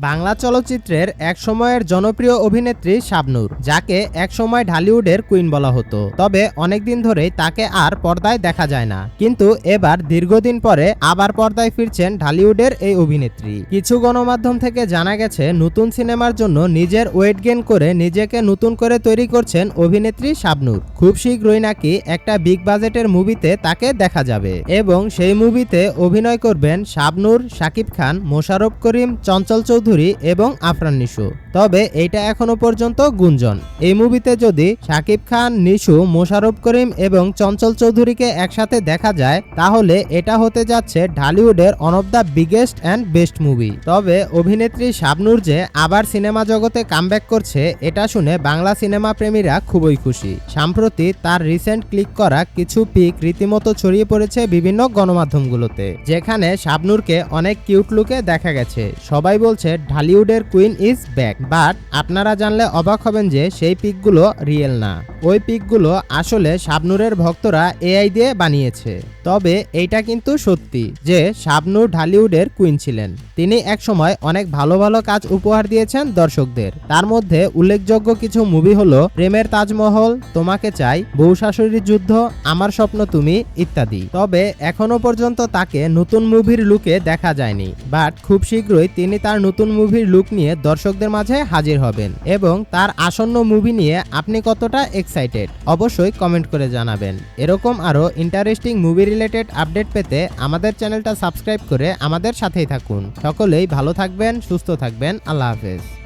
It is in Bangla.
বাংলা চলচ্চিত্রের এক সময়ের জনপ্রিয় অভিনেত্রী শাবনূর, যাকে একসময় ঢালিউডের কুইন বলা হতো। তবে অনেকদিন ধরেই তাকে আর পর্দায় দেখা যায় না। কিন্তু এবার দীর্ঘদিন পরে আবার পর্দায় ফিরছেন ঢালিউডের এই অভিনেত্রী। কিছু গণমাধ্যম থেকে জানা গেছে, নতুন সিনেমার জন্য নিজের ওয়েট গেইন করে নিজেকে নতুন করে তৈরি করছেন অভিনেত্রী শাবনূর। খুব শীঘ্রই নাকি একটা বিগ বাজেটের মুভিতে তাকে দেখা যাবে এবং সেই মুভিতে অভিনয় করবেন শাবনূর, শাকিব খান, মোশাররফ করিম, চঞ্চল চৌধুরী এবং আফরান নিশো। তবে এটা এখনো পর্যন্ত গুঞ্জন। এই মুভিতে যদি শাকিব খান, নিশো, মোশাররফ করিম এবং চঞ্চল চৌধুরীকে একসাথে দেখা যায়, তাহলে এটা হতে যাচ্ছে ঢালিউডের one of the biggest and best movie. তবে অভিনেত্রী শাবনূর যে আবার সিনেমা জগতে কামব্যাক করছে, এটা শুনে বাংলা সিনেমা প্রেমীরা খুবই খুশি। সম্প্রতি তার রিসেন্ট ক্লিক করা কিছু পিক রীতিমতো ছড়িয়ে পড়েছে বিভিন্ন গণমাধ্যমগুলোতে, যেখানে শাবনূরকে অনেক কিউট লুকে দেখা গেছে। সবাই বলছে ঢালিউডের কুইন ইজ ব্যাক। বাট আপনারা জানলে অবাক হবেন যে সেই পিকগুলো রিয়েল না। ওই পিকগুলো আসলে শাবনূরের ভক্তরা এআই দিয়ে বানিয়েছে। তবে এইটা কিন্তু সত্যি যে শাবনূর ঢালিউডের কুইন ছিলেন। তিনি একসময় অনেক ভালো ভালো কাজ উপহার দিয়েছেন দর্শকদের। তার মধ্যে উল্লেখযোগ্য কিছু মুভি হলো প্রেমের তাজমহল, তোমাকে চাই, বউ শাশুড়ির যুদ্ধ, আমার স্বপ্ন তুমি ইত্যাদি। তবে এখনো পর্যন্ত তাকে নতুন মুভির লুকে দেখা যায়নি। বাট খুব শীঘ্রই তিনি তার নতুন মুভির লুক নিয়ে দর্শকদের মাঝে হাজির হবেন এবং তার আসন্ন মুভি নিয়ে আপনি কতটা এক্সাইটেড অবশ্যই কমেন্ট করে জানাবেন। এরকম আরো ইন্টারেস্টিং মুভি রিলেটেড আপডেট পেতে আমাদের চ্যানেলটা সাবস্ক্রাইব করে আমাদের সাথেই থাকুন। সকলেই ভালো থাকবেন, সুস্থ থাকবেন। আল্লাহ হাফেজ।